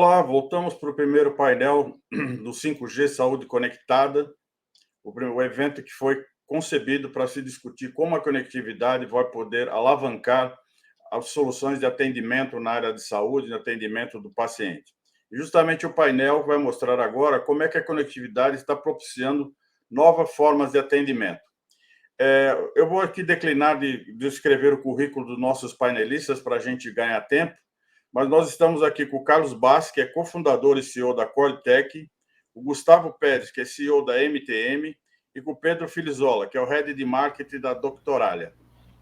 Olá, voltamos para o primeiro painel do 5G Saúde Conectada, o evento que foi concebido para se discutir como a conectividade vai poder alavancar as soluções de atendimento na área de saúde, de atendimento do paciente. E justamente o painel vai mostrar agora como é que a conectividade está propiciando novas formas de atendimento. Eu vou aqui declinar de descrever o currículo dos nossos painelistas para a gente ganhar tempo, mas nós estamos aqui com o Carlos Bassi, que é cofundador e CEO da Cortec, o Gustavo Pérez, que é CEO da MTM, e com o Pedro Filizola, que é o Head de Marketing da Doctoralia.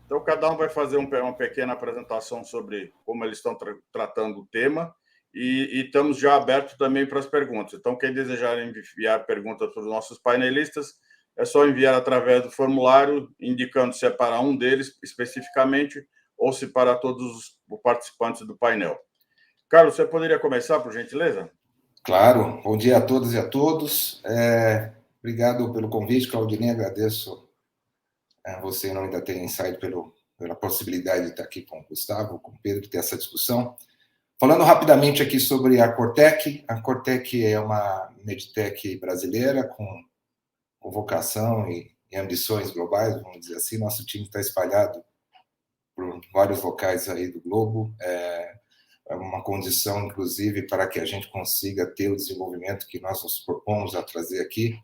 Então, cada um vai fazer uma pequena apresentação sobre como eles estão tratando o tema e estamos já abertos também para as perguntas. Então, quem desejar enviar perguntas para os nossos painelistas, é só enviar através do formulário, indicando se é para um deles especificamente ou se para todos os participantes do painel. Carlos, você poderia começar, por gentileza? Claro. Bom dia a todas e a todos. Obrigado pelo convite, Claudinei. Agradeço a você, em nome da TI Insight, pela possibilidade de estar aqui com o Gustavo, com o Pedro, ter essa discussão. Falando rapidamente aqui sobre a Cortec. A Cortec é uma medtech brasileira com vocação e ambições globais, vamos dizer assim. Nosso time está espalhado por vários locais aí do globo. É uma condição, inclusive, para que a gente consiga ter o desenvolvimento que nós nos propomos a trazer aqui.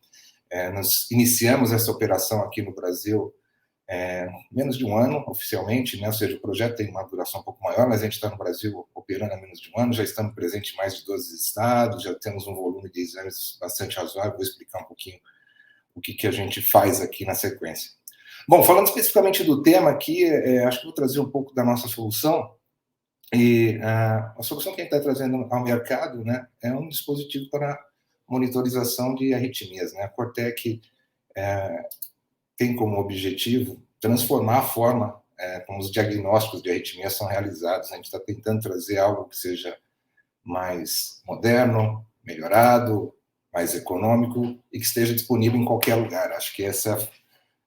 Nós iniciamos essa operação aqui no Brasil menos de um ano, oficialmente, né? Ou seja, o projeto tem uma duração um pouco maior, mas a gente está no Brasil operando há menos de um ano, já estamos presentes em mais de 12 estados, já temos um volume de exames bastante razoável. Vou explicar um pouquinho o que a gente faz aqui na sequência. Bom, falando especificamente do tema aqui, acho que vou trazer um pouco da nossa solução. E a solução que a gente está trazendo ao mercado, né, é um dispositivo para monitorização de arritmias, né? A Cortec tem como objetivo transformar a forma como os diagnósticos de arritmias são realizados. A gente está tentando trazer algo que seja mais moderno, melhorado, mais econômico e que esteja disponível em qualquer lugar. Acho que essa é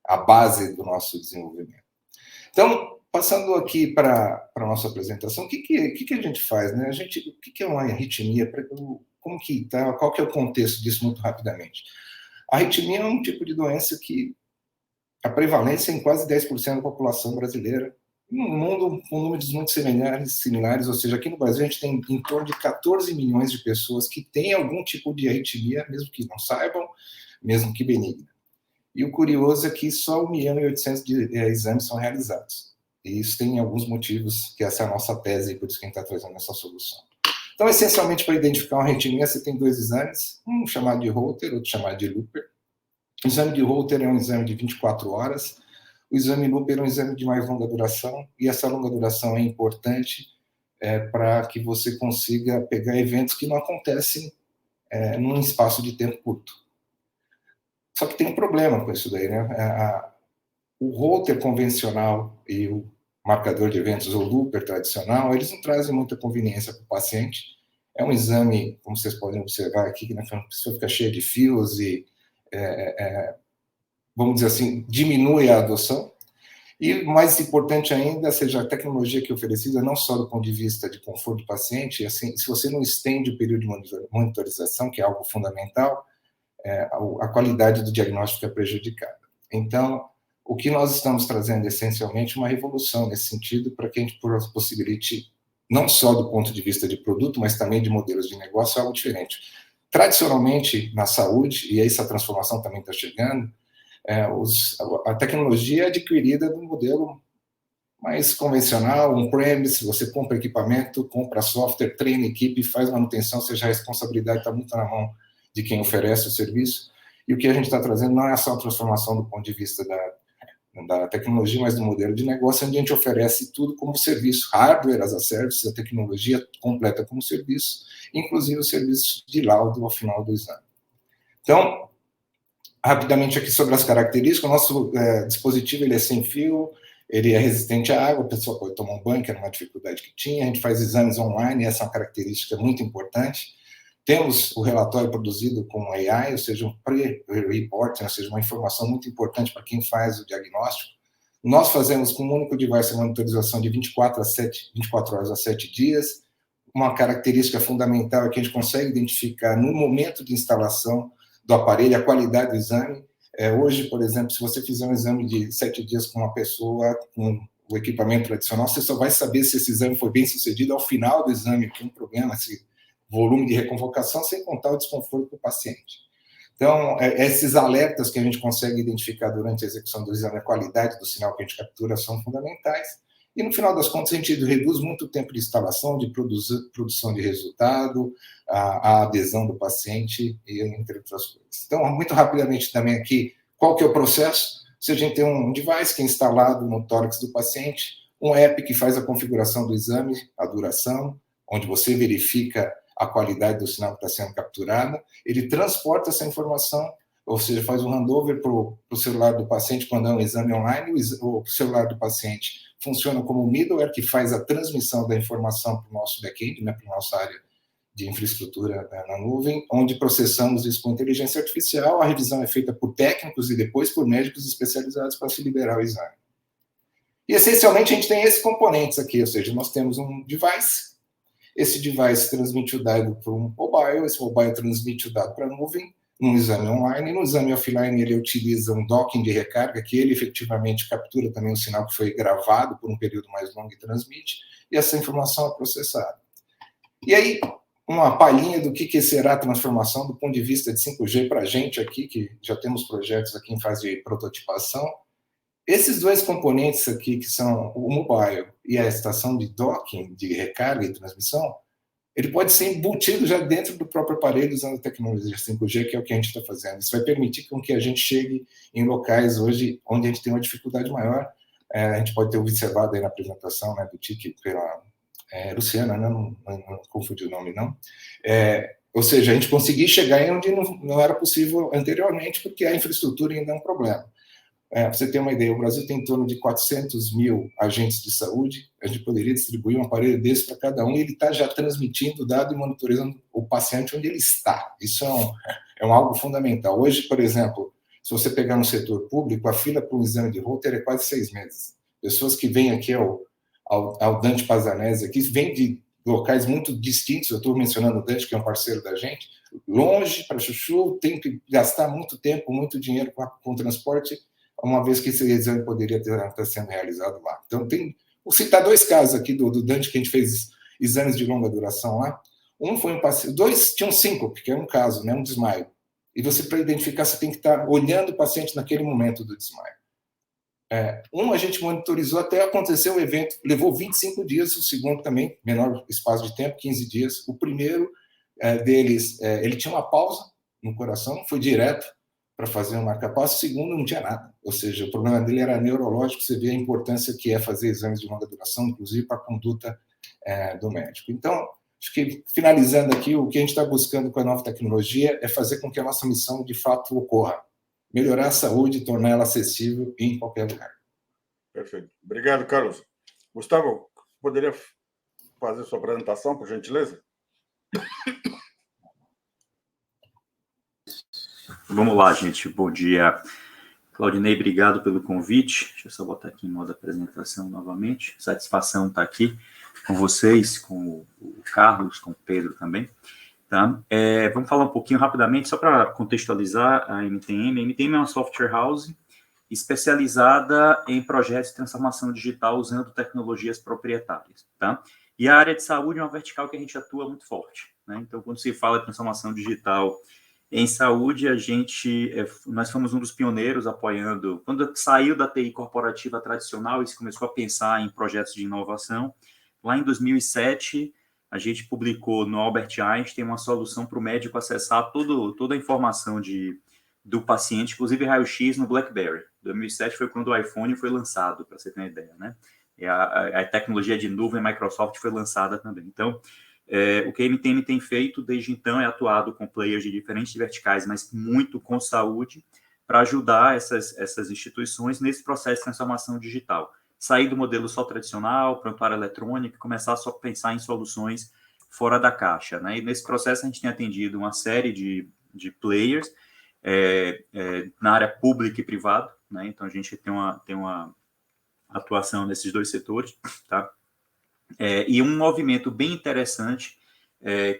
a base do nosso desenvolvimento. Então, passando aqui para a nossa apresentação, o que a gente faz, né? O que é uma arritmia? Como que tá? Qual que é o contexto disso, muito rapidamente? A arritmia é um tipo de doença que a prevalência é em quase 10% da população brasileira, num mundo com números muito similares, ou seja, aqui no Brasil a gente tem em torno de 14 milhões de pessoas que têm algum tipo de arritmia, mesmo que não saibam, mesmo que benigna. E o curioso é que só 1.800.000 de exames são realizados. E isso tem alguns motivos, que essa é a nossa tese, por isso que a gente está trazendo essa solução. Então, essencialmente, para identificar uma arritmia, você tem dois exames, um chamado de Holter, outro chamado de Looper. O exame de Holter é um exame de 24 horas, o exame Looper é um exame de mais longa duração, e essa longa duração é importante para que você consiga pegar eventos que não acontecem num espaço de tempo curto. Só que tem um problema com isso daí, né? O Holter convencional e o marcador de eventos, ou Looper tradicional, eles não trazem muita conveniência para o paciente. É um exame, como vocês podem observar aqui, que a pessoa fica cheia de fios e, vamos dizer assim, diminui a adoção. E mais importante ainda, seja a tecnologia que é oferecida, não só do ponto de vista de conforto do paciente, assim, se você não estende o período de monitorização, que é algo fundamental, a qualidade do diagnóstico é prejudicada. Então, o que nós estamos trazendo essencialmente é uma revolução nesse sentido, para que a gente possibilite, não só do ponto de vista de produto, mas também de modelos de negócio, algo diferente. Tradicionalmente, na saúde, e essa transformação também está chegando, a tecnologia é adquirida do modelo mais convencional, on-premise, você compra equipamento, compra software, treina equipe, faz manutenção, ou seja, a responsabilidade está muito na mão de quem oferece o serviço. E o que a gente está trazendo não é só a transformação do ponto de vista da tecnologia, mas do modelo de negócio, onde a gente oferece tudo como serviço, hardware as a service, a tecnologia completa como serviço, inclusive o serviço de laudo ao final do exame. Então, rapidamente aqui sobre as características, o nosso dispositivo ele é sem fio, ele é resistente à água, a pessoa pode tomar um banho, que era uma dificuldade que tinha, a gente faz exames online, essa é uma característica muito importante. Temos o relatório produzido com AI, ou seja, um pre-report, ou seja, uma informação muito importante para quem faz o diagnóstico. Nós fazemos com um único device a monitorização de 24 horas a 7 dias, uma característica fundamental é que a gente consegue identificar no momento de instalação do aparelho a qualidade do exame. Hoje, por exemplo, se você fizer um exame de 7 dias com uma pessoa com o equipamento tradicional, você só vai saber se esse exame foi bem sucedido ao final do exame, que é um problema, esse volume de reconvocação, sem contar o desconforto do paciente. Então, esses alertas que a gente consegue identificar durante a execução do exame, a qualidade do sinal que a gente captura, são fundamentais. E, no final das contas, a gente reduz muito o tempo de instalação, de produção de resultado, a adesão do paciente, entre outras coisas. Então, muito rapidamente também aqui, qual que é o processo? Se a gente tem um device que é instalado no tórax do paciente, um app que faz a configuração do exame, a duração, onde você verifica a qualidade do sinal que está sendo capturado, ele transporta essa informação, ou seja, faz um handover para o celular do paciente quando é um exame online, o celular do paciente funciona como um middleware que faz a transmissão da informação para o nosso back-end, né, para a nossa área de infraestrutura na nuvem, onde processamos isso com inteligência artificial, a revisão é feita por técnicos e depois por médicos especializados para se liberar o exame. E, essencialmente, a gente tem esses componentes aqui, ou seja, nós temos um device, esse device transmite o dado para um mobile, esse mobile transmite o dado para a nuvem, num exame online, no exame offline ele utiliza um docking de recarga, que ele efetivamente captura também o sinal que foi gravado por um período mais longo e transmite, e essa informação é processada. E aí, uma palhinha do que será a transformação do ponto de vista de 5G para a gente aqui, que já temos projetos aqui em fase de prototipação. Esses dois componentes aqui, que são o mobile e a estação de docking, de recarga e transmissão, ele pode ser embutido já dentro do próprio aparelho usando a tecnologia 5G, que é o que a gente está fazendo. Isso vai permitir com que a gente chegue em locais hoje onde a gente tem uma dificuldade maior. A gente pode ter observado aí na apresentação, né, do TIC pela Luciana, né, não confundi o nome, não. Ou seja, a gente conseguir chegar em onde não era possível anteriormente, porque a infraestrutura ainda é um problema. Para você ter uma ideia, o Brasil tem em torno de 400 mil agentes de saúde, a gente poderia distribuir um aparelho desse para cada um, e ele está já transmitindo o dado e monitorando o paciente onde ele está. Isso é algo fundamental. Hoje, por exemplo, se você pegar no setor público, a fila para um exame de Holter é quase 6 meses. Pessoas que vêm aqui ao Dante Pazanese, aqui, vêm de locais muito distintos, eu estou mencionando o Dante, que é um parceiro da gente, longe para Chuchu, tem que gastar muito tempo, muito dinheiro com transporte, uma vez que esse exame poderia estar sendo realizado lá. Então, vou citar 2 casos aqui do Dante, que a gente fez exames de longa duração lá. Um foi um paciente, 2 tinham síncope, que é um caso, né, um desmaio. E você, para identificar, você tem que estar olhando o paciente naquele momento do desmaio. A gente monitorizou até acontecer o evento, levou 25 dias, o segundo também, menor espaço de tempo, 15 dias. O primeiro deles, ele tinha uma pausa no coração, foi direto para fazer um marca-passo, o segundo não tinha nada. Ou seja, o problema dele era neurológico, você vê a importância que é fazer exames de longa duração, inclusive para a conduta do médico. Então, acho que, finalizando aqui, o que a gente está buscando com a nova tecnologia é fazer com que a nossa missão, de fato, ocorra. Melhorar a saúde e torná-la acessível em qualquer lugar. Perfeito. Obrigado, Carlos. Gustavo, poderia fazer sua apresentação, por gentileza? Vamos lá, gente. Bom dia. Claudinei, obrigado pelo convite. Deixa eu só botar aqui em modo apresentação novamente. Satisfação estar aqui com vocês, com o Carlos, com o Pedro também. Tá? Vamos falar um pouquinho rapidamente, só para contextualizar a MTM. A MTM é uma software house especializada em projetos de transformação digital usando tecnologias proprietárias. Tá? E a área de saúde é uma vertical que a gente atua muito forte. Né? Então, quando se fala de transformação digital em saúde, nós fomos um dos pioneiros apoiando, quando saiu da TI corporativa tradicional e se começou a pensar em projetos de inovação, lá em 2007, a gente publicou no Albert Einstein uma solução para o médico acessar toda a informação do paciente, inclusive raio-x no BlackBerry. 2007 foi quando o iPhone foi lançado, para você ter uma ideia, né? E a tecnologia de nuvem Microsoft foi lançada também. Então, o que a MTM tem feito desde então é atuado com players de diferentes verticais, mas muito com saúde, para ajudar essas instituições nesse processo de transformação digital. Sair do modelo só tradicional, prontuário eletrônico, começar a só pensar em soluções fora da caixa. Né? E nesse processo a gente tem atendido uma série de players na área pública e privada. Né? Então a gente tem uma atuação nesses 2 setores, tá? E um movimento bem interessante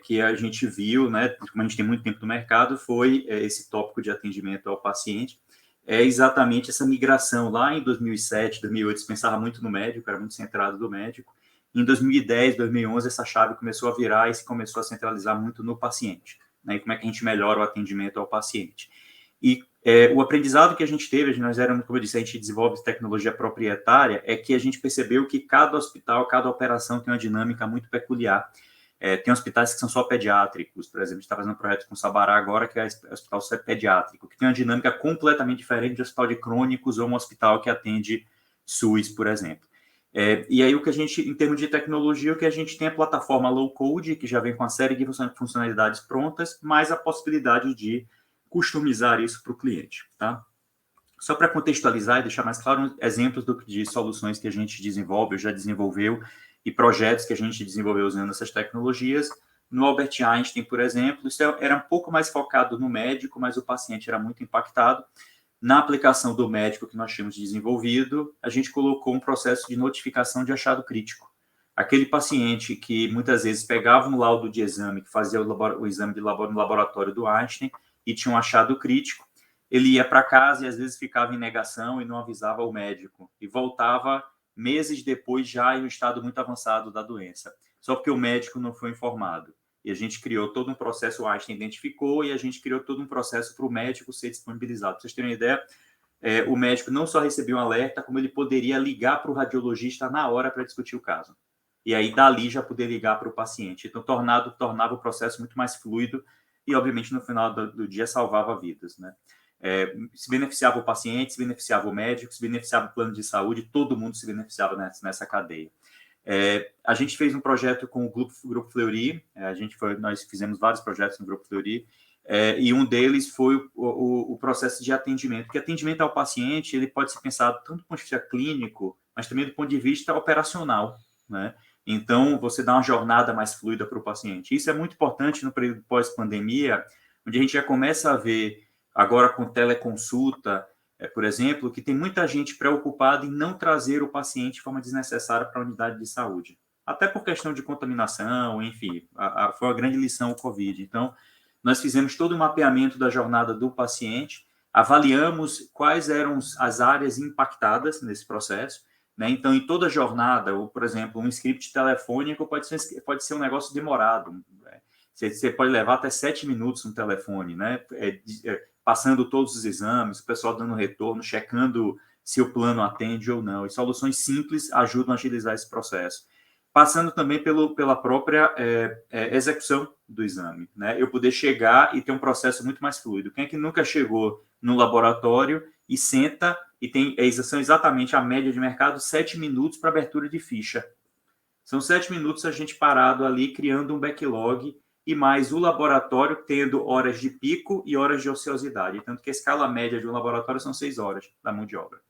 que a gente viu, né, como a gente tem muito tempo no mercado, foi esse tópico de atendimento ao paciente, é exatamente essa migração. Lá em 2007, 2008, se pensava muito no médico, era muito centrado do médico. Em 2010, 2011, essa chave começou a virar e se começou a centralizar muito no paciente, né, e como é que a gente melhora o atendimento ao paciente. E o aprendizado que a gente teve, nós éramos, como eu disse, a gente desenvolve tecnologia proprietária, é que a gente percebeu que cada hospital, cada operação tem uma dinâmica muito peculiar. Tem hospitais que são só pediátricos, por exemplo, a gente está fazendo um projeto com o Sabará agora, que é hospital só pediátrico, que tem uma dinâmica completamente diferente de hospital de crônicos ou um hospital que atende SUS, por exemplo. E aí, o que a gente, em termos de tecnologia, o que a gente tem é a plataforma low code, que já vem com uma série de funcionalidades prontas, mais a possibilidade de customizar isso para o cliente, tá? Só para contextualizar e deixar mais claro, exemplos de soluções que a gente desenvolve, ou já desenvolveu, e projetos que a gente desenvolveu usando essas tecnologias. No Albert Einstein, por exemplo, isso era um pouco mais focado no médico, mas o paciente era muito impactado. Na aplicação do médico que nós tínhamos desenvolvido, a gente colocou um processo de notificação de achado crítico. Aquele paciente que muitas vezes pegava um laudo de exame, que fazia o exame no laboratório do Einstein e tinha um achado crítico, ele ia para casa e às vezes ficava em negação e não avisava o médico. E voltava meses depois já em um estado muito avançado da doença, só porque o médico não foi informado. E a gente criou todo um processo, o Einstein identificou, e a gente criou todo um processo para o médico ser disponibilizado. Para vocês terem uma ideia, o médico não só recebeu um alerta, como ele poderia ligar para o radiologista na hora para discutir o caso. E aí, dali, já poder ligar para o paciente. Então, tornava o processo muito mais fluido e, obviamente, no final do dia, salvava vidas, né? Se beneficiava o paciente, se beneficiava o médico, se beneficiava o plano de saúde, todo mundo se beneficiava nessa cadeia. A gente fez um projeto com o Grupo Fleury, nós fizemos vários projetos no Grupo Fleury, e um deles foi o processo de atendimento, porque atendimento ao paciente ele pode ser pensado tanto do ponto de vista clínico, mas também do ponto de vista operacional, né? Então, você dá uma jornada mais fluida para o paciente. Isso é muito importante no período pós-pandemia, onde a gente já começa a ver agora com teleconsulta, por exemplo, que tem muita gente preocupada em não trazer o paciente de forma desnecessária para a unidade de saúde. Até por questão de contaminação, enfim, foi uma grande lição o Covid. Então, nós fizemos todo o mapeamento da jornada do paciente, avaliamos quais eram as áreas impactadas nesse processo, né? Então, em toda jornada, ou, por exemplo, um script telefônico pode ser um negócio demorado. Né? Você pode levar até 7 minutos no telefone, né? Passando todos os exames, o pessoal dando retorno, checando se o plano atende ou não. E soluções simples ajudam a agilizar esse processo. Passando também pela própria execução do exame, né? Eu poder chegar e ter um processo muito mais fluido. Quem é que nunca chegou no laboratório e senta e são exatamente a média de mercado 7 minutos para abertura de ficha. São 7 minutos a gente parado ali, criando um backlog, e mais o laboratório tendo horas de pico e horas de ociosidade. Tanto que a escala média de um laboratório são 6 horas da mão de obra.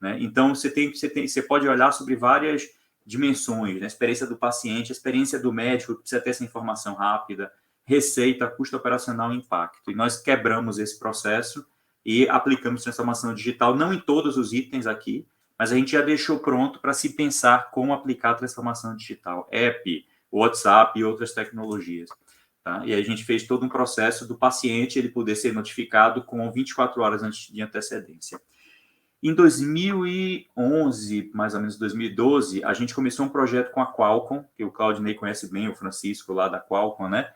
Né? Então, você pode olhar sobre várias dimensões, né? A experiência do paciente, a experiência do médico, que precisa ter essa informação rápida, receita, custo operacional e impacto. E nós quebramos esse processo e aplicamos transformação digital, não em todos os itens aqui, mas a gente já deixou pronto para se pensar como aplicar a transformação digital, app, WhatsApp e outras tecnologias. Tá? E aí a gente fez todo um processo do paciente ele poder ser notificado com 24 horas antes de antecedência. Em 2011, mais ou menos 2012, a gente começou um projeto com a Qualcomm, que o Claudinei conhece bem, o Francisco lá da Qualcomm, né?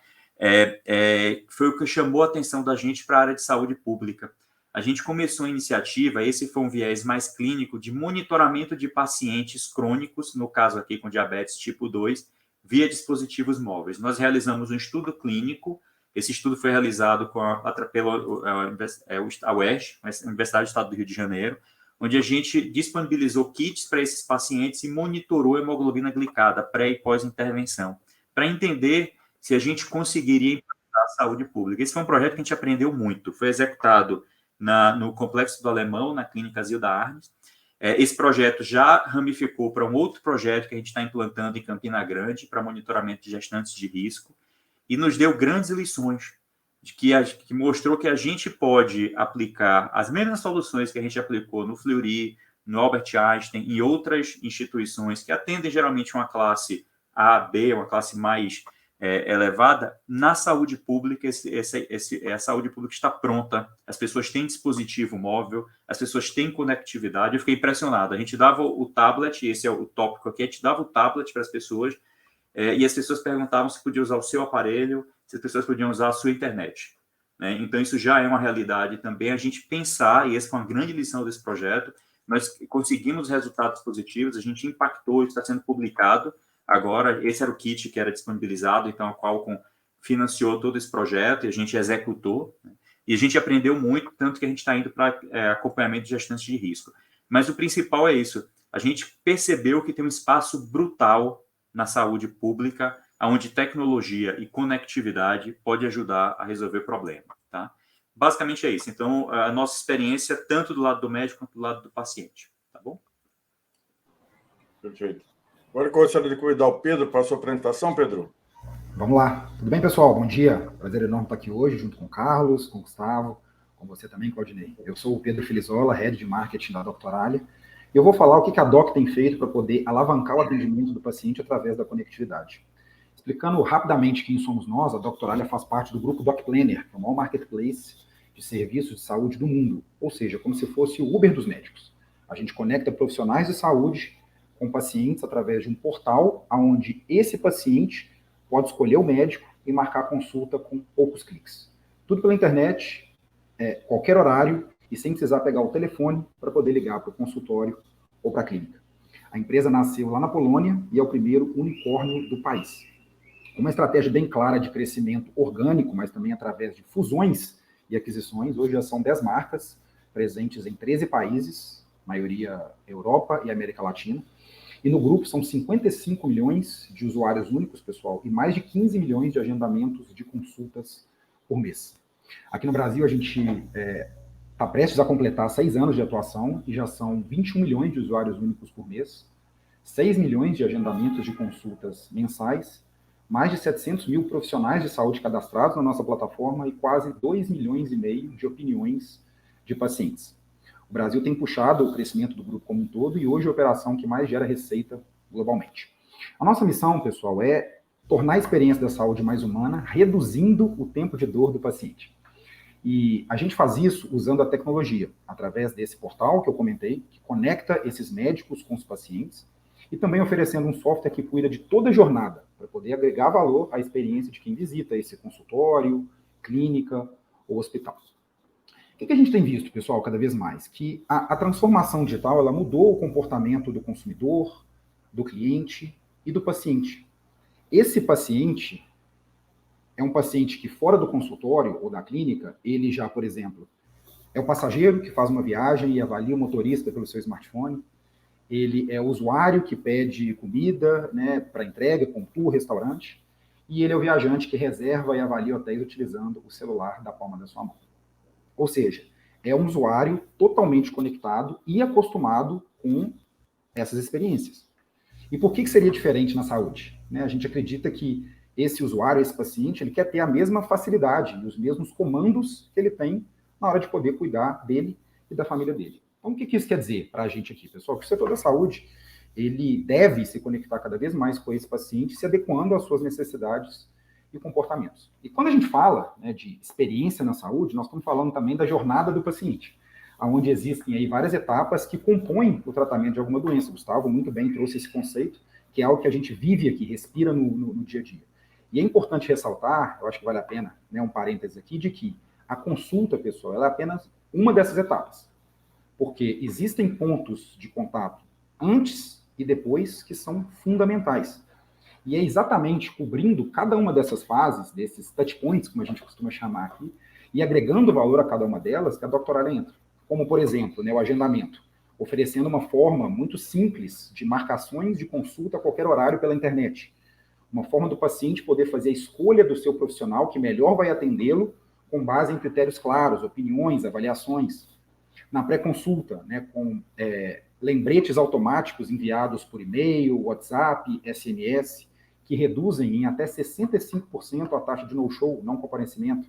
Foi o que chamou a atenção da gente para a área de saúde pública. A gente começou a iniciativa, esse foi um viés mais clínico, de monitoramento de pacientes crônicos, no caso aqui com diabetes tipo 2, via dispositivos móveis. Nós realizamos um estudo clínico, esse estudo foi realizado pela UERJ, a Universidade do Estado do Rio de Janeiro, onde a gente disponibilizou kits para esses pacientes e monitorou a hemoglobina glicada pré e pós-intervenção, para entender se a gente conseguiria impactar a saúde pública. Esse foi um projeto que a gente aprendeu muito, foi executado no Complexo do Alemão, na Clínica Zilda Arnes. Esse projeto já ramificou para um outro projeto que a gente está implantando em Campina Grande para monitoramento de gestantes de risco e nos deu grandes lições, que mostrou que a gente pode aplicar as mesmas soluções que a gente aplicou no Fleury, no Albert Einstein e outras instituições que atendem geralmente uma classe A, B, uma classe mais elevada. Na saúde pública, a saúde pública está pronta, as pessoas têm dispositivo móvel, as pessoas têm conectividade. Eu fiquei impressionado. A gente dava o tablet, esse é o tópico aqui, a gente dava o tablet para as pessoas, e as pessoas perguntavam se podia usar o seu aparelho, se as pessoas podiam usar a sua internet. Né? Então, isso já é uma realidade também. A gente pensar, e essa foi uma grande lição desse projeto, nós conseguimos resultados positivos, a gente impactou, isso está sendo publicado. Agora, esse era o kit que era disponibilizado, então a Qualcomm financiou todo esse projeto e a gente executou. Né? E a gente aprendeu muito, tanto que a gente está indo para acompanhamento de gestantes de risco. Mas o principal é isso. A gente percebeu que tem um espaço brutal na saúde pública, onde tecnologia e conectividade pode ajudar a resolver o problema. Tá? Basicamente é isso. Então, a nossa experiência, tanto do lado do médico quanto do lado do paciente. Tá bom? Perfeito. Agora eu gostaria de convidar o Pedro para a sua apresentação, Pedro. Vamos lá. Tudo bem, pessoal? Bom dia. Prazer enorme estar aqui hoje, junto com o Carlos, com o Gustavo, com você também, Claudinei. Eu sou o Pedro Filizola, Head de Marketing da Doctoralia, e eu vou falar o que a Doc tem feito para poder alavancar o atendimento do paciente através da conectividade. Explicando rapidamente quem somos nós, a Doctoralia faz parte do grupo Doc Planner, que é o maior marketplace de serviços de saúde do mundo, ou seja, como se fosse o Uber dos médicos. A gente conecta profissionais de saúde com pacientes através de um portal onde esse paciente pode escolher o médico e marcar consulta com poucos cliques. Tudo pela internet, qualquer horário e sem precisar pegar o telefone para poder ligar para o consultório ou para a clínica. A empresa nasceu lá na Polônia e é o primeiro unicórnio do país. Uma estratégia bem clara de crescimento orgânico, mas também através de fusões e aquisições. Hoje já são 10 marcas presentes em 13 países, maioria Europa e América Latina. E no grupo são 55 milhões de usuários únicos, pessoal, e mais de 15 milhões de agendamentos de consultas por mês. Aqui no Brasil, a gente está prestes a completar 6 anos de atuação e já são 21 milhões de usuários únicos por mês, 6 milhões de agendamentos de consultas mensais, mais de 700 mil profissionais de saúde cadastrados na nossa plataforma e quase 2 milhões e meio de opiniões de pacientes. O Brasil tem puxado o crescimento do grupo como um todo e hoje é a operação que mais gera receita globalmente. A nossa missão, pessoal, é tornar a experiência da saúde mais humana, reduzindo o tempo de dor do paciente. E a gente faz isso usando a tecnologia, através desse portal que eu comentei, que conecta esses médicos com os pacientes, e também oferecendo um software que cuida de toda a jornada, para poder agregar valor à experiência de quem visita esse consultório, clínica ou hospital. O que a gente tem visto, pessoal, cada vez mais? Que a transformação digital ela mudou o comportamento do consumidor, do cliente e do paciente. Esse paciente é um paciente que fora do consultório ou da clínica, ele já, por exemplo, é o passageiro que faz uma viagem e avalia o motorista pelo seu smartphone. Ele é o usuário que pede comida, né, para entrega, com tour, restaurante. E ele é o viajante que reserva e avalia hotéis utilizando o celular da palma da sua mão. Ou seja, é um usuário totalmente conectado e acostumado com essas experiências. E por que seria diferente na saúde? A gente acredita que esse usuário, esse paciente, ele quer ter a mesma facilidade e os mesmos comandos que ele tem na hora de poder cuidar dele e da família dele. Então, o que isso quer dizer para a gente aqui, pessoal? Que o setor da saúde, ele deve se conectar cada vez mais com esse paciente, se adequando às suas necessidades e comportamentos. E quando a gente fala de experiência na saúde, nós estamos falando também da jornada do paciente, onde existem aí várias etapas que compõem o tratamento de alguma doença. O Gustavo muito bem trouxe esse conceito, que é algo que a gente vive aqui, respira no dia a dia. E é importante ressaltar, eu acho que vale a pena, um parênteses aqui, de que a consulta, pessoal, ela é apenas uma dessas etapas. Porque existem pontos de contato antes e depois que são fundamentais. E é exatamente cobrindo cada uma dessas fases, desses touch points, como a gente costuma chamar aqui, e agregando valor a cada uma delas, que a Doctoralia entra. Como, por exemplo, o agendamento, oferecendo uma forma muito simples de marcações de consulta a qualquer horário pela internet. Uma forma do paciente poder fazer a escolha do seu profissional que melhor vai atendê-lo com base em critérios claros, opiniões, avaliações. Na pré-consulta, com lembretes automáticos enviados por e-mail, WhatsApp, SMS, que reduzem em até 65% a taxa de no-show, não comparecimento.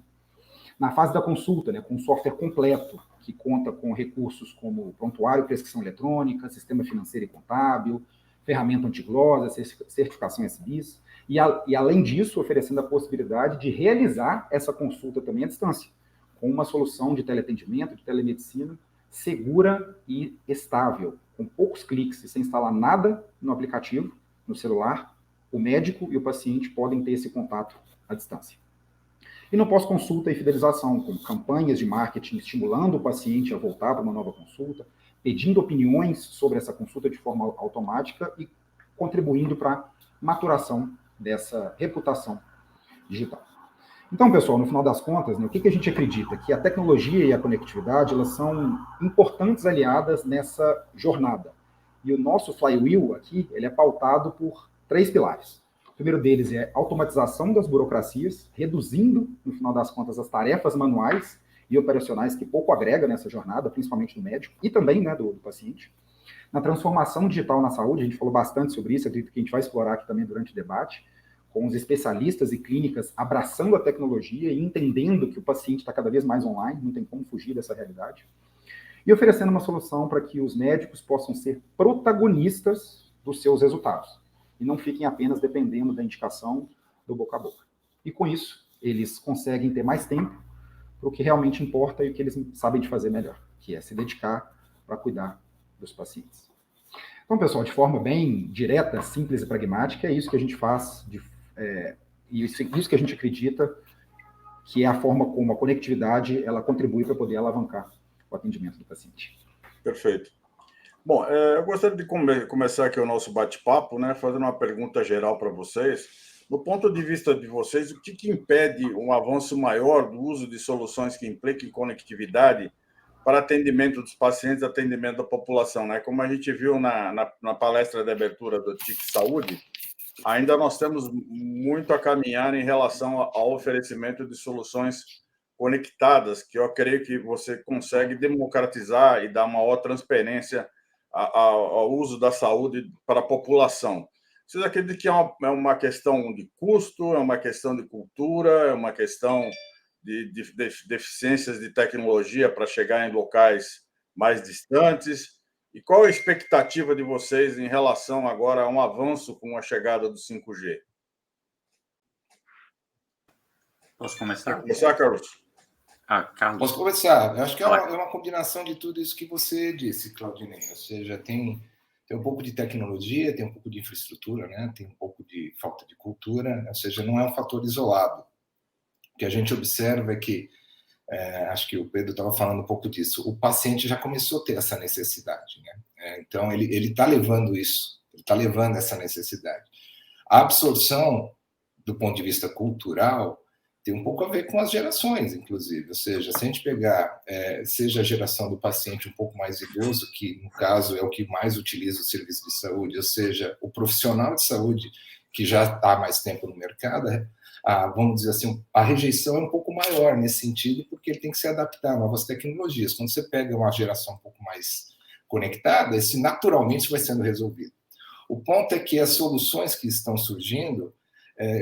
Na fase da consulta, com um software completo, que conta com recursos como prontuário, prescrição eletrônica, sistema financeiro e contábil, ferramenta antiglosa, certificação SBIS, e além disso, oferecendo a possibilidade de realizar essa consulta também à distância, com uma solução de teleatendimento, de telemedicina, segura e estável, com poucos cliques e sem instalar nada no aplicativo, no celular, o médico e o paciente podem ter esse contato à distância. E no pós-consulta e fidelização, com campanhas de marketing estimulando o paciente a voltar para uma nova consulta, pedindo opiniões sobre essa consulta de forma automática e contribuindo para a maturação dessa reputação digital. Então, pessoal, no final das contas, né, o que a gente acredita? Que a tecnologia e a conectividade, elas são importantes aliadas nessa jornada. E o nosso flywheel aqui, ele é pautado por 3 pilares. O primeiro deles é a automatização das burocracias, reduzindo, no final das contas, as tarefas manuais e operacionais que pouco agrega nessa jornada, principalmente do médico e também, né, do paciente. Na transformação digital na saúde, a gente falou bastante sobre isso, acredito que a gente vai explorar aqui também durante o debate, com os especialistas e clínicas abraçando a tecnologia e entendendo que o paciente está cada vez mais online, não tem como fugir dessa realidade, e oferecendo uma solução para que os médicos possam ser protagonistas dos seus resultados, e não fiquem apenas dependendo da indicação do boca a boca. E com isso, eles conseguem ter mais tempo para o que realmente importa e o que eles sabem de fazer melhor, que é se dedicar para cuidar dos pacientes. Então, pessoal, de forma bem direta, simples e pragmática, é isso que a gente faz, e isso que a gente acredita que é a forma como a conectividade ela contribui para poder alavancar o atendimento do paciente. Perfeito. Bom, eu gostaria de começar aqui o nosso bate-papo, né, fazendo uma pergunta geral para vocês. Do ponto de vista de vocês, o que impede um avanço maior do uso de soluções que impliquem conectividade para atendimento dos pacientes, atendimento da população, né? Como a gente viu na palestra de abertura do TIC Saúde, ainda nós temos muito a caminhar em relação ao oferecimento de soluções conectadas, que eu creio que você consegue democratizar e dar maior transparência ao uso da saúde para a população. Vocês acreditam que é uma questão de custo, é uma questão de cultura, é uma questão de deficiências de tecnologia para chegar em locais mais distantes? E qual a expectativa de vocês em relação agora a um avanço com a chegada do 5G? Posso começar? Quer começar, Carlos? Carlos. Posso começar. Eu acho que é uma combinação de tudo isso que você disse, Claudinei. Ou seja, tem um pouco de tecnologia, tem um pouco de infraestrutura, né? Tem um pouco de falta de cultura, ou seja, não é um fator isolado. O que a gente observa é que, acho que o Pedro estava falando um pouco disso, o paciente já começou a ter essa necessidade, né? Então, ele está levando isso, ele está levando essa necessidade. A absorção, do ponto de vista cultural, tem um pouco a ver com as gerações, inclusive. Ou seja, se a gente pegar, seja a geração do paciente um pouco mais idoso, que, no caso, é o que mais utiliza o serviço de saúde, ou seja, o profissional de saúde que já está há mais tempo no mercado, vamos dizer assim, a rejeição é um pouco maior nesse sentido, porque ele tem que se adaptar a novas tecnologias. Quando você pega uma geração um pouco mais conectada, esse naturalmente vai sendo resolvido. O ponto é que as soluções que estão surgindo,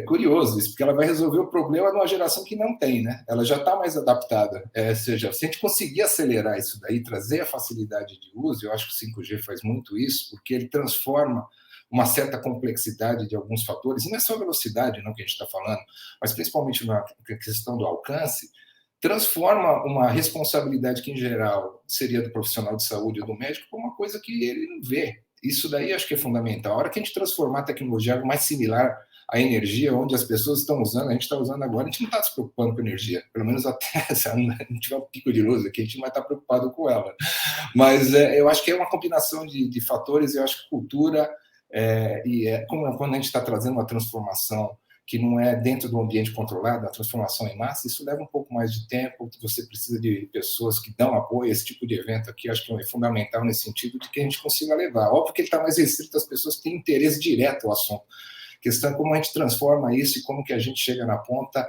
curioso isso, porque ela vai resolver o problema de uma geração que não tem, né? Ela já está mais adaptada. Ou seja, se a gente conseguir acelerar isso daí, trazer a facilidade de uso, eu acho que o 5G faz muito isso, porque ele transforma uma certa complexidade de alguns fatores, e não é só velocidade, não, que a gente está falando, mas principalmente na questão do alcance, transforma uma responsabilidade que, em geral, seria do profissional de saúde ou do médico, para uma coisa que ele não vê. Isso daí acho que é fundamental. A hora que a gente transformar a tecnologia algo mais similar à energia, onde as pessoas estão usando, a gente está usando agora, a gente não está se preocupando com energia, pelo menos até se a gente tiver um pico de luz aqui, a gente vai estar preocupado com ela. Mas eu acho que é uma combinação de fatores, eu acho que cultura, como quando a gente está trazendo uma transformação que não é dentro do ambiente controlado, a transformação em massa, isso leva um pouco mais de tempo, você precisa de pessoas que dão apoio. Esse tipo de evento aqui acho que é fundamental nesse sentido de que a gente consiga levar. Óbvio que ele está mais restrito às pessoas que têm interesse direto ao assunto. A questão é como a gente transforma isso e como que a gente chega na ponta,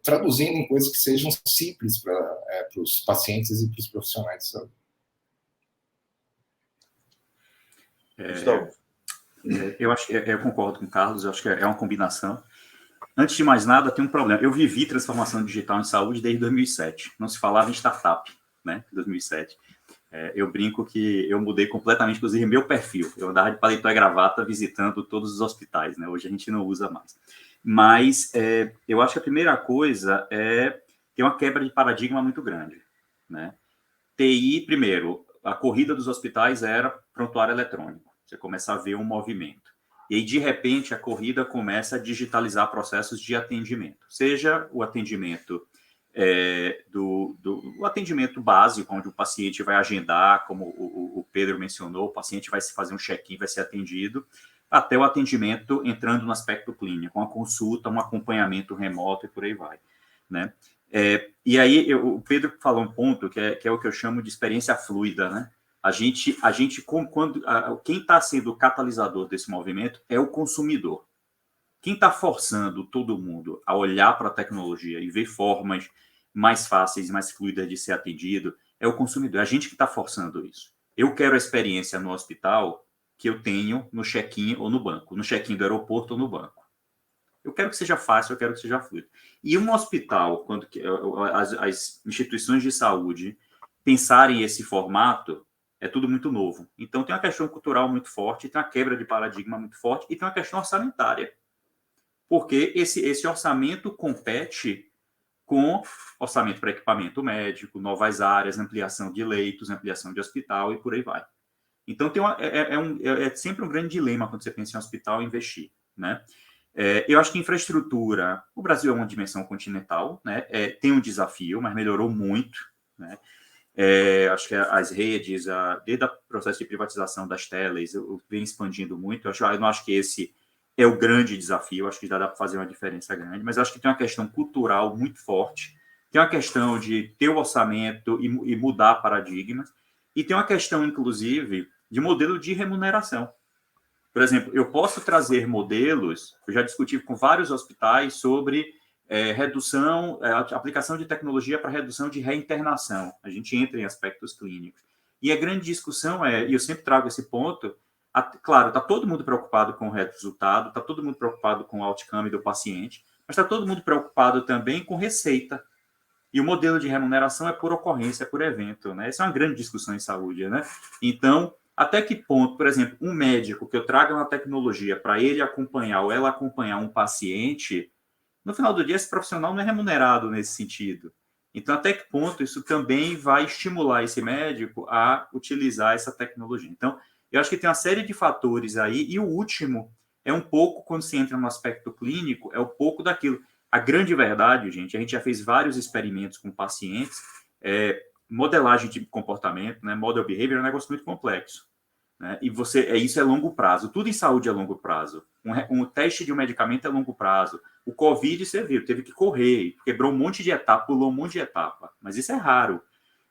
traduzindo em coisas que sejam simples para os pacientes e para os profissionais de saúde. Eu acho que eu concordo com o Carlos, eu acho que é uma combinação. Antes de mais nada, tem um problema. Eu vivi transformação digital em saúde desde 2007. Não se falava em startup, né? Em 2007. Eu brinco que eu mudei completamente, inclusive, meu perfil. Eu andava de paletó e gravata visitando todos os hospitais, né? Hoje a gente não usa mais. Mas eu acho que a primeira coisa é ter uma quebra de paradigma muito grande, né? TI, primeiro, a corrida dos hospitais era prontuário eletrônico. Você começa a ver um movimento. E aí, de repente, a corrida começa a digitalizar processos de atendimento. Seja o atendimento o atendimento básico, onde o paciente vai agendar, como o Pedro mencionou, o paciente vai se fazer um check-in, vai ser atendido, até o atendimento entrando no aspecto clínico, uma consulta, um acompanhamento remoto e por aí vai, né? E aí, o Pedro falou um ponto que é o que eu chamo de experiência fluida, né? Quem está sendo o catalisador desse movimento é o consumidor. Quem está forçando todo mundo a olhar para a tecnologia e ver formas mais fáceis, mais fluidas de ser atendido, é o consumidor. É a gente que está forçando isso. Eu quero a experiência no hospital que eu tenho no check-in ou no banco, no check-in do aeroporto ou no banco. Eu quero que seja fácil, eu quero que seja fluido. E um hospital, quando as instituições de saúde pensarem esse formato, é tudo muito novo. Então, tem uma questão cultural muito forte, tem uma quebra de paradigma muito forte e tem uma questão orçamentária. Porque esse orçamento compete com orçamento para equipamento médico, novas áreas, ampliação de leitos, ampliação de hospital e por aí vai. Então, é sempre um grande dilema quando você pensa em hospital investir, né? Eu acho que infraestrutura, o Brasil é uma dimensão continental, né? Tem um desafio, mas melhorou muito, né? Acho que as redes, desde o processo de privatização das teles, vem expandindo muito. Eu não acho que esse é o grande desafio, acho que já dá para fazer uma diferença grande, mas acho que tem uma questão cultural muito forte, tem uma questão de ter o orçamento e mudar paradigmas, e tem uma questão, inclusive, de modelo de remuneração. Por exemplo, eu posso trazer modelos, eu já discuti com vários hospitais sobre aplicação de tecnologia para redução de reinternação. A gente entra em aspectos clínicos. E a grande discussão e eu sempre trago esse ponto, claro, está todo mundo preocupado com o resultado, está todo mundo preocupado com o outcome do paciente, mas está todo mundo preocupado também com receita. E o modelo de remuneração é por ocorrência, é por evento, né? Essa é uma grande discussão em saúde, né? Então, até que ponto, por exemplo, um médico que eu traga uma tecnologia para ele acompanhar ou ela acompanhar um paciente, no final do dia esse profissional não é remunerado nesse sentido. Então, até que ponto isso também vai estimular esse médico a utilizar essa tecnologia? Então, eu acho que tem uma série de fatores aí, e o último é um pouco, quando se entra no aspecto clínico, é um pouco daquilo. A grande verdade, gente, a gente já fez vários experimentos com pacientes, modelagem de comportamento, né, model behavior é um negócio muito complexo, né, e isso é longo prazo, tudo em saúde é longo prazo, um teste de um medicamento é longo prazo, o Covid, você viu, teve que correr, quebrou um monte de etapa, pulou um monte de etapa, mas isso é raro.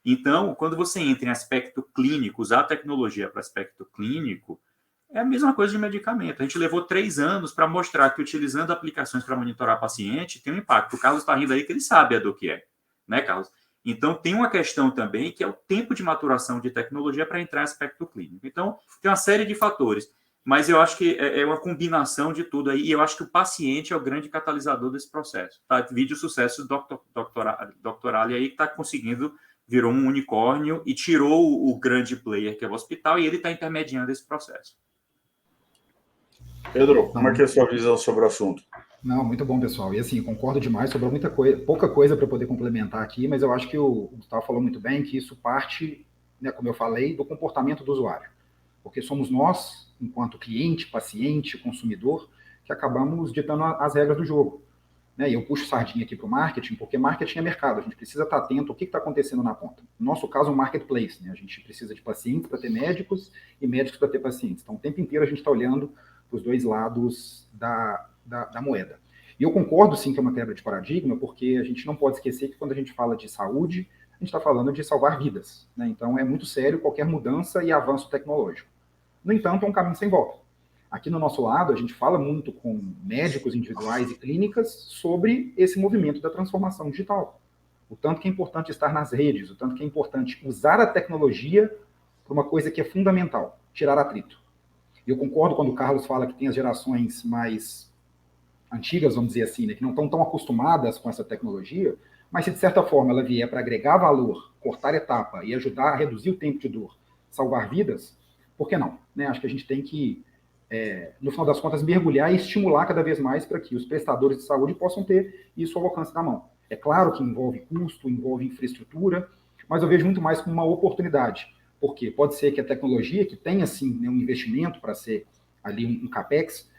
Então, quando você entra em aspecto clínico, usar a tecnologia para aspecto clínico, é a mesma coisa de medicamento. A gente levou 3 anos para mostrar que utilizando aplicações para monitorar paciente tem um impacto. O Carlos está rindo aí que ele sabe do que é, né, Carlos? Então, tem uma questão também que é o tempo de maturação de tecnologia para entrar em aspecto clínico. Então, tem uma série de fatores, mas eu acho que é uma combinação de tudo aí, e eu acho que o paciente é o grande catalisador desse processo. Tá? Vídeo sucesso do Dr. Ali aí que está conseguindo, virou um unicórnio e tirou o grande player, que é o hospital, e ele está intermediando esse processo. Pedro, como é que é a sua visão sobre o assunto? Não, muito bom, pessoal. E assim, concordo demais, sobrou muita coisa, pouca coisa para poder complementar aqui, mas eu acho que o Gustavo falou muito bem que isso parte, né, como eu falei, do comportamento do usuário. Porque somos nós, enquanto cliente, paciente, consumidor, que acabamos ditando as regras do jogo. Né? E eu puxo sardinha aqui para o marketing, porque marketing é mercado, a gente precisa estar atento ao que está acontecendo na ponta. No nosso caso, um marketplace, né? A gente precisa de pacientes para ter médicos e médicos para ter pacientes. Então, o tempo inteiro a gente está olhando para os dois lados da moeda. E eu concordo, sim, que é uma quebra de paradigma, porque a gente não pode esquecer que quando a gente fala de saúde, a gente está falando de salvar vidas. Né? Então, é muito sério qualquer mudança e avanço tecnológico. No entanto, é um caminho sem volta. Aqui no nosso lado, a gente fala muito com médicos individuais e clínicas sobre esse movimento da transformação digital. O tanto que é importante estar nas redes, o tanto que é importante usar a tecnologia para uma coisa que é fundamental, tirar atrito. E eu concordo quando o Carlos fala que tem as gerações mais antigas, vamos dizer assim, né, que não estão tão acostumadas com essa tecnologia, Mas se de certa forma ela vier para agregar valor, cortar etapa e ajudar a reduzir o tempo de dor, salvar vidas, por que não? Né? Acho que a gente tem que, no final das contas, mergulhar e estimular cada vez mais para que os prestadores de saúde possam ter isso ao alcance da mão. É claro que envolve custo, envolve infraestrutura, mas eu vejo muito mais como uma oportunidade. Porque pode ser que a tecnologia, que tenha, sim, né, um investimento para ser ali um CAPEX,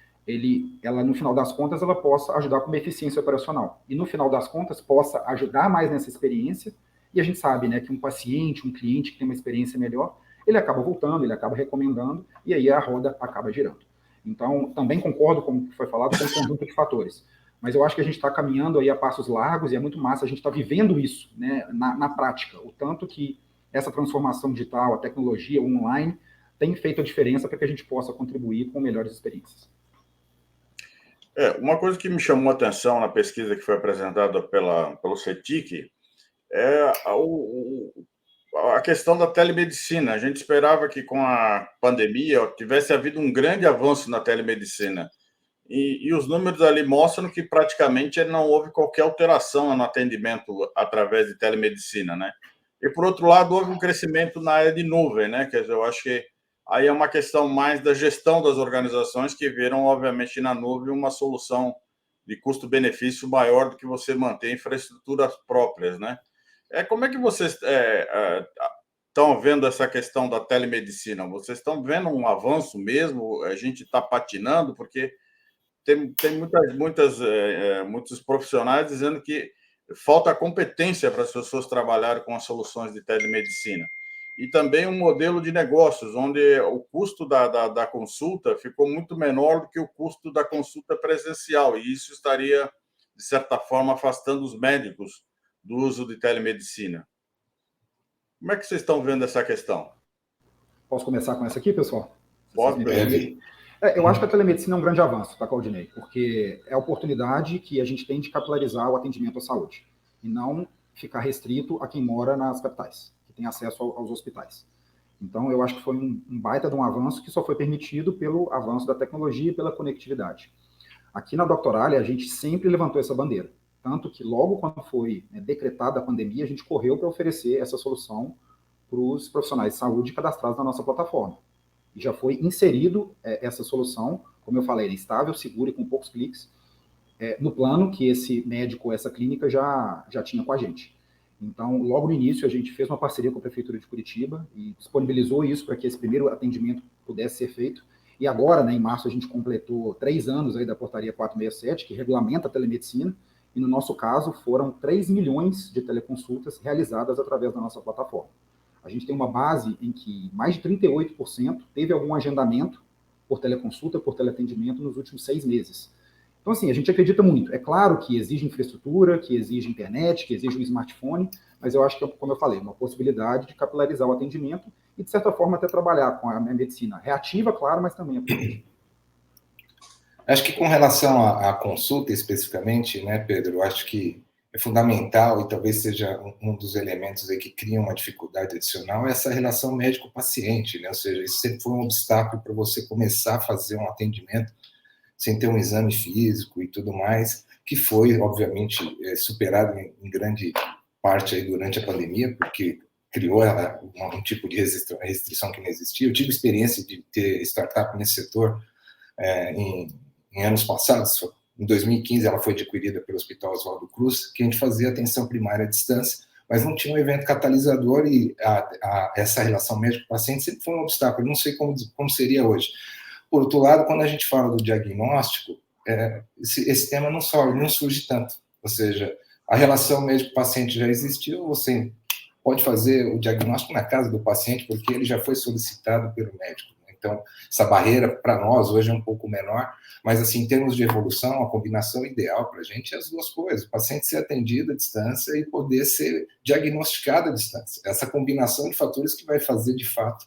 ela, no final das contas, ela possa ajudar com uma eficiência operacional. E, no final das contas, possa ajudar mais nessa experiência. E a gente sabe, né, que um paciente, um cliente que tem uma experiência melhor, ele acaba voltando, ele acaba recomendando, e aí a roda acaba girando. Então, também concordo com o que foi falado, com um conjunto de fatores. Mas eu acho que a gente está caminhando aí a passos largos, e é muito massa a gente estar vivendo isso, né, na prática. O tanto que essa transformação digital, a tecnologia, o online, tem feito a diferença para que a gente possa contribuir com melhores experiências. Uma coisa que me chamou a atenção na pesquisa que foi apresentada pelo CETIC é a questão da telemedicina. A gente esperava que, com a pandemia, tivesse havido um grande avanço na telemedicina. E os números ali mostram que praticamente não houve qualquer alteração no atendimento através de telemedicina, né? E, por outro lado, houve um crescimento na área de nuvem, né? Quer dizer, eu acho que aí é uma questão mais da gestão das organizações que viram, obviamente, na nuvem uma solução de custo-benefício maior do que você manter infraestruturas próprias, né? Como é que vocês estão vendo essa questão da telemedicina? Vocês estão vendo um avanço mesmo? A gente está patinando? Porque tem muitos profissionais dizendo que falta competência para as pessoas trabalharem com as soluções de telemedicina. E também um modelo de negócios, onde o custo da consulta ficou muito menor do que o custo da consulta presencial, e isso estaria, de certa forma, afastando os médicos do uso de telemedicina. Como é que vocês estão vendo essa questão? Posso começar com essa aqui, pessoal? Pode, eu acho que a telemedicina é um grande avanço, tá, Claudinei? Porque é a oportunidade que a gente tem de capilarizar o atendimento à saúde e não ficar restrito a quem mora nas capitais, que tem acesso aos hospitais. Então, eu acho que foi um baita de um avanço que só foi permitido pelo avanço da tecnologia e pela conectividade. Aqui na Doctoralia, a gente sempre levantou essa bandeira. Tanto que logo quando foi decretada a pandemia, a gente correu para oferecer essa solução para os profissionais de saúde cadastrados na nossa plataforma. E já foi inserido essa solução, como eu falei, estável, segura e com poucos cliques, no plano que esse médico, essa clínica já tinha com a gente. Então, logo no início, a gente fez uma parceria com a Prefeitura de Curitiba e disponibilizou isso para que esse primeiro atendimento pudesse ser feito. E agora, né, em março, a gente completou 3 anos aí da Portaria 467, que regulamenta a telemedicina, e no nosso caso foram 3 milhões de teleconsultas realizadas através da nossa plataforma. A gente tem uma base em que mais de 38% teve algum agendamento por teleconsulta, por teleatendimento nos últimos 6 meses. Então, assim, a gente acredita muito. É claro que exige infraestrutura, que exige internet, que exige um smartphone, mas eu acho que, como eu falei, uma possibilidade de capilarizar o atendimento e, de certa forma, até trabalhar com a medicina reativa, claro, mas também a preventiva. Acho que com relação à consulta especificamente, né, Pedro, eu acho que é fundamental e talvez seja um dos elementos aí que cria uma dificuldade adicional, é essa relação médico-paciente, né? Ou seja, isso sempre foi um obstáculo para você começar a fazer um atendimento sem ter um exame físico e tudo mais, que foi, obviamente, superado em grande parte aí durante a pandemia, porque criou um tipo de restrição que não existia. Eu tive experiência de ter startup nesse setor em anos passados. Em 2015, ela foi adquirida pelo Hospital Oswaldo Cruz, que a gente fazia atenção primária à distância, mas não tinha um evento catalisador e essa relação médico-paciente sempre foi um obstáculo. Eu não sei como seria hoje. Por outro lado, quando a gente fala do diagnóstico, esse tema não surge tanto. Ou seja, a relação médico-paciente já existiu, você pode fazer o diagnóstico na casa do paciente, porque ele já foi solicitado pelo médico. Então, essa barreira, para nós, hoje é um pouco menor, mas, assim, em termos de evolução, a combinação ideal para a gente é as duas coisas. O paciente ser atendido à distância e poder ser diagnosticado à distância. Essa combinação de fatores que vai fazer, de fato,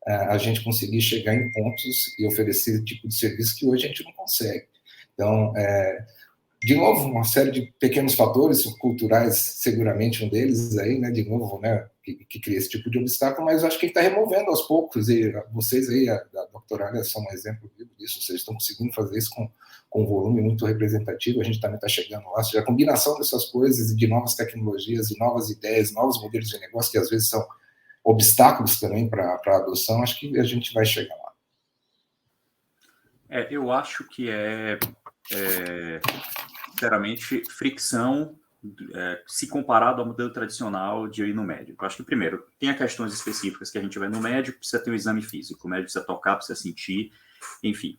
a gente conseguir chegar em pontos e oferecer o tipo de serviço que hoje a gente não consegue. Então, de novo, uma série de pequenos fatores culturais, seguramente um deles aí, né, de novo, né, que cria esse tipo de obstáculo, mas acho que ele está removendo aos poucos, e vocês aí, a doutorada, são um exemplo disso, vocês estão conseguindo fazer isso com um volume muito representativo, a gente também está chegando lá, ou seja, a combinação dessas coisas e de novas tecnologias e novas ideias, novos modelos de negócio, que às vezes são obstáculos também para a adoção, acho que a gente vai chegar lá. Eu acho que sinceramente, fricção se comparado ao modelo tradicional de ir no médico. Eu acho que, primeiro, tem questões específicas que a gente vai no médico, precisa ter um exame físico, o médico precisa tocar, precisa sentir, enfim.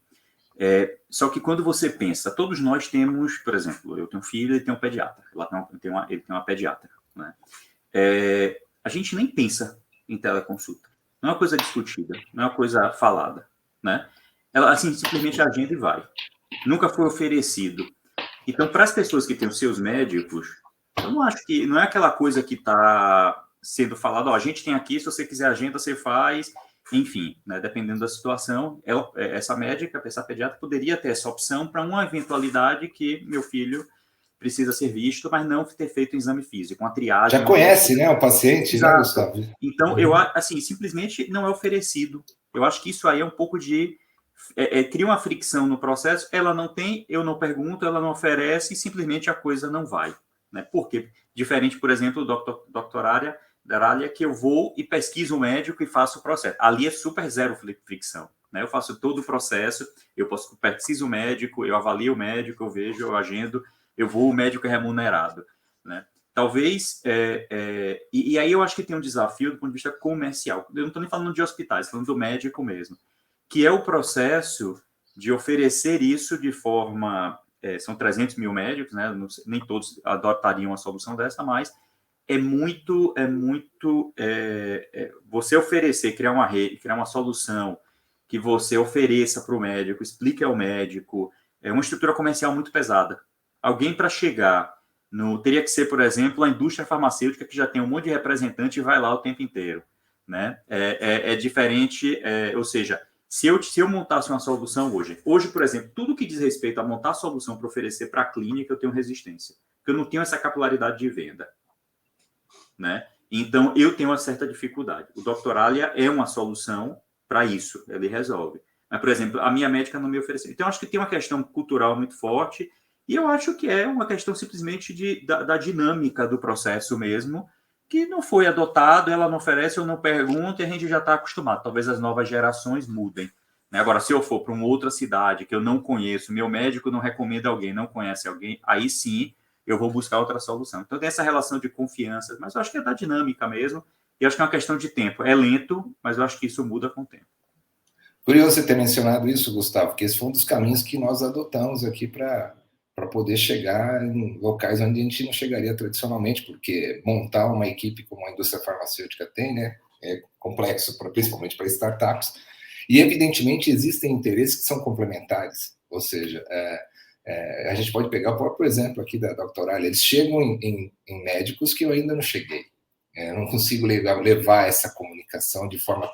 Só que quando você pensa, todos nós temos, por exemplo, eu tenho um filho e tenho um pediatra, ele tem uma pediatra, né? A gente nem pensa em teleconsulta. Não é uma coisa discutida, não é uma coisa falada, né? Ela, assim, simplesmente agenda e vai. Nunca foi oferecido. Então, para as pessoas que têm os seus médicos, eu não acho que... Não é aquela coisa que está sendo falada, a gente tem aqui, se você quiser agenda, você faz... Enfim, né, dependendo da situação, essa médica, essa pediatra, poderia ter essa opção para uma eventualidade que meu filho precisa ser visto, mas não ter feito um exame físico, uma triagem... Já conhece, né, o paciente, exato, né, Gustavo? Então, eu assim, simplesmente não é oferecido. Eu acho que isso aí é um pouco de... cria uma fricção no processo, ela não tem, eu não pergunto, ela não oferece, e simplesmente a coisa não vai. Né? Por quê? Diferente, por exemplo, do doutorária, que eu vou e pesquiso o médico e faço o processo. Ali é super zero fricção. Né? Eu faço todo o processo, eu pesquiso o médico, eu avalio o médico, eu vejo, eu agendo, eu vou, o médico é remunerado. Né? Talvez, e aí eu acho que tem um desafio do ponto de vista comercial. Eu não estou nem falando de hospitais, estou falando do médico mesmo, que é o processo de oferecer isso de forma... são 300 mil médicos, né? Nem todos adotariam uma solução dessa, mas você oferecer, criar uma rede, criar uma solução que você ofereça para o médico, explique ao médico, é uma estrutura comercial muito pesada. Alguém para chegar teria que ser, por exemplo, a indústria farmacêutica, que já tem um monte de representante e vai lá o tempo inteiro. Né? É diferente, ou seja, se eu montasse uma solução hoje, por exemplo, tudo que diz respeito a montar solução para oferecer para a clínica, eu tenho resistência, porque eu não tenho essa capilaridade de venda. Né? Então, eu tenho uma certa dificuldade. O Doctoralia é uma solução para isso, ele resolve. Mas, por exemplo, a minha médica não me ofereceu. Então, acho que tem uma questão cultural muito forte, e eu acho que é uma questão simplesmente da dinâmica do processo mesmo, que não foi adotado, ela não oferece, eu não pergunto, e a gente já está acostumado. Talvez as novas gerações mudem. Né? Agora, se eu for para uma outra cidade que eu não conheço, meu médico não recomenda alguém, não conhece alguém, aí sim eu vou buscar outra solução. Então, tem essa relação de confiança, mas eu acho que é da dinâmica mesmo, e acho que é uma questão de tempo. É lento, mas eu acho que isso muda com o tempo. Curioso você ter mencionado isso, Gustavo, porque esse foi um dos caminhos que nós adotamos aqui para poder chegar em locais onde a gente não chegaria tradicionalmente, porque montar uma equipe como a indústria farmacêutica tem, né, é complexo, principalmente para startups, e evidentemente existem interesses que são complementares, ou seja, a gente pode pegar o próprio exemplo aqui da Doctoralia, eles chegam em médicos que eu ainda não cheguei. Eu não consigo levar essa comunicação de forma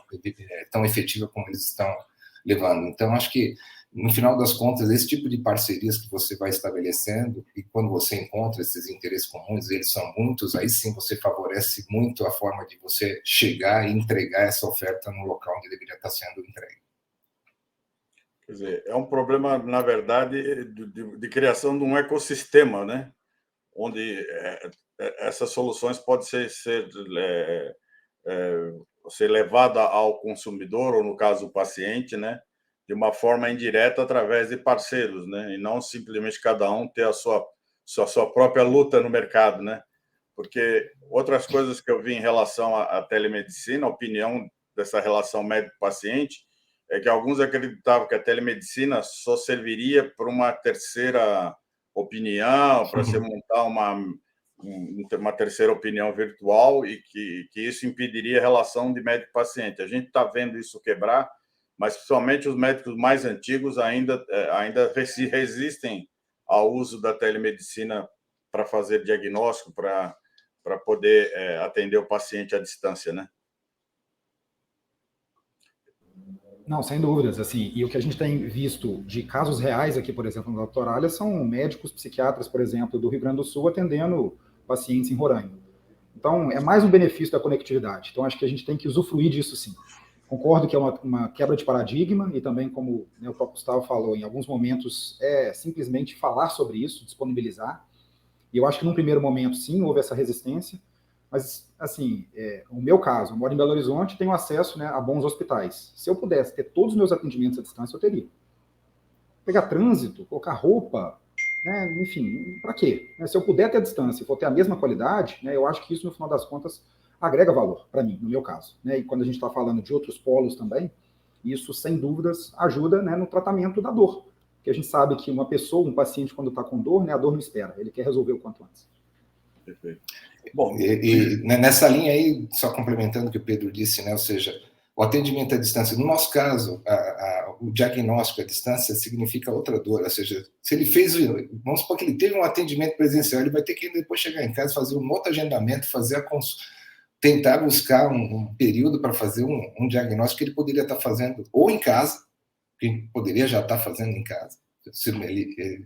tão efetiva como eles estão levando. Então, acho que, no final das contas, esse tipo de parcerias que você vai estabelecendo, e quando você encontra esses interesses comuns, eles são muitos, aí sim você favorece muito a forma de você chegar e entregar essa oferta no local onde deveria estar sendo entregue. Quer dizer, é um problema, na verdade, de criação de um ecossistema, né? Onde essas soluções podem ser levada ao consumidor, ou no caso o paciente, né? De uma forma indireta através de parceiros, né? E não simplesmente cada um ter a sua própria luta no mercado, né? Porque outras coisas que eu vi em relação à telemedicina, a opinião dessa relação médico-paciente, é que alguns acreditavam que a telemedicina só serviria para uma terceira opinião, para se montar uma terceira opinião virtual, e que isso impediria a relação de médico-paciente. A gente está vendo isso quebrar, mas principalmente os médicos mais antigos ainda resistem ao uso da telemedicina para fazer diagnóstico, para poder atender o paciente à distância, né? Não, sem dúvidas, assim, e o que a gente tem visto de casos reais aqui, por exemplo, na Doutorália, são médicos psiquiatras, por exemplo, do Rio Grande do Sul, atendendo pacientes em Roraima. Então, é mais um benefício da conectividade. Então, acho que a gente tem que usufruir disso, sim. Concordo que é uma quebra de paradigma, e também, como, né, o próprio Gustavo falou, em alguns momentos é simplesmente falar sobre isso, disponibilizar. E eu acho que num primeiro momento, sim, houve essa resistência, mas, assim, o meu caso, eu moro em Belo Horizonte, tenho acesso, né, a bons hospitais. Se eu pudesse ter todos os meus atendimentos à distância, eu teria. Pegar trânsito, colocar roupa, né, enfim, para quê? Se eu puder ter a distância e for ter a mesma qualidade, né, eu acho que isso, no final das contas, agrega valor para mim, no meu caso. Né? E quando a gente está falando de outros polos também, isso, sem dúvidas, ajuda, né, no tratamento da dor. Porque a gente sabe que uma pessoa, um paciente, quando está com dor, né, a dor não espera, ele quer resolver o quanto antes. Perfeito. Bom, e nessa linha aí, só complementando o que o Pedro disse, né, ou seja, o atendimento à distância, no nosso caso, o diagnóstico à distância significa outra dor, ou seja, se ele fez, vamos supor que ele teve um atendimento presencial, ele vai ter que depois chegar em casa, fazer um outro agendamento, fazer tentar buscar um período para fazer um diagnóstico que ele poderia estar fazendo ou em casa, que poderia já estar fazendo em casa,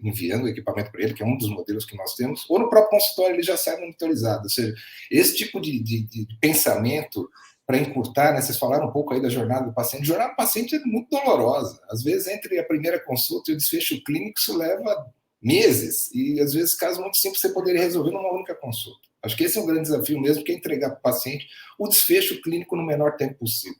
enviando o equipamento para ele, que é um dos modelos que nós temos, ou no próprio consultório ele já sai monitorizado. Ou seja, esse tipo de pensamento para encurtar, né? Vocês falaram um pouco aí da jornada do paciente. A jornada do paciente é muito dolorosa. Às vezes, entre a primeira consulta e o desfecho clínico, isso leva meses. E, às vezes, casos muito simples você poderia resolver numa única consulta. Acho que esse é um grande desafio mesmo, que é entregar para o paciente o desfecho clínico no menor tempo possível.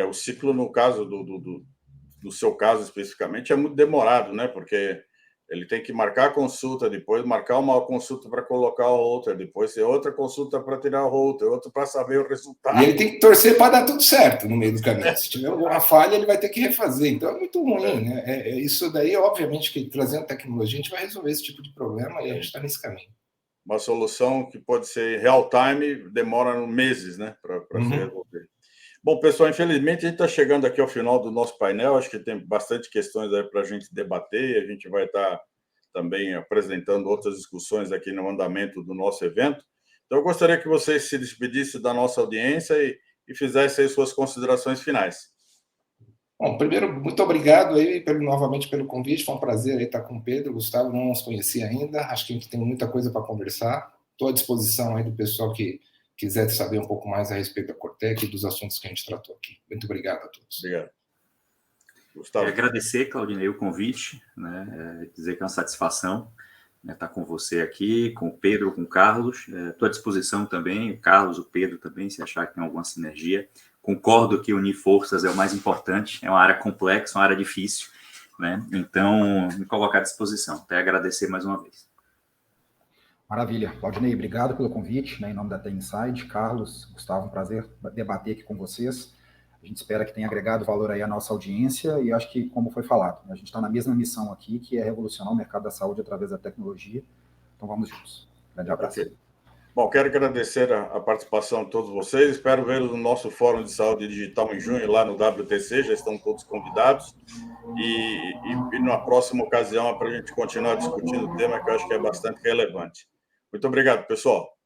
O ciclo, no caso do seu caso especificamente, é muito demorado, né? Porque ele tem que marcar a consulta, depois marcar uma consulta para colocar o holter, depois ter outra consulta para tirar o holter, outra para saber o resultado. E ele tem que torcer para dar tudo certo no meio do caminho. Se tiver alguma falha, ele vai ter que refazer. Então é muito ruim, né? Isso daí, obviamente, que trazendo tecnologia, a gente vai resolver esse tipo de problema e a gente está nesse caminho. Uma solução que pode ser real time, demora meses, né, para se resolver. Bom, pessoal, infelizmente a gente está chegando aqui ao final do nosso painel. Acho que tem bastante questões aí para a gente debater. A gente vai estar também apresentando outras discussões aqui no andamento do nosso evento. Então, eu gostaria que vocês se despedissem da nossa audiência e fizessem aí suas considerações finais. Bom, primeiro, muito obrigado aí novamente pelo convite. Foi um prazer aí estar com o Pedro. O Gustavo não nos conhecia ainda. Acho que a gente tem muita coisa para conversar. Estou à disposição aí do pessoal que quiser saber um pouco mais a respeito da Cortec e dos assuntos que a gente tratou aqui. Muito obrigado a todos. Obrigado. Gustavo. Agradecer, Claudinei, o convite, né? Dizer que é uma satisfação, né, estar com você aqui, com o Pedro, com o Carlos. Estou à disposição também, o Carlos, o Pedro também, se achar que tem alguma sinergia. Concordo que unir forças é o mais importante, é uma área complexa, uma área difícil, né? Então, me colocar à disposição. Até agradecer mais uma vez. Maravilha. Claudinei, obrigado pelo convite, né, em nome da TE Inside. Carlos, Gustavo, um prazer debater aqui com vocês. A gente espera que tenha agregado valor aí à nossa audiência e acho que, como foi falado, a gente está na mesma missão aqui, que é revolucionar o mercado da saúde através da tecnologia. Então, vamos juntos. Grande abraço. Okay. Bom, quero agradecer a participação de todos vocês. Espero vê-los no nosso Fórum de Saúde Digital em junho, lá no WTC. Já estão todos convidados. E na próxima ocasião, para a gente continuar discutindo o tema, que eu acho que é bastante relevante. Muito obrigado, pessoal.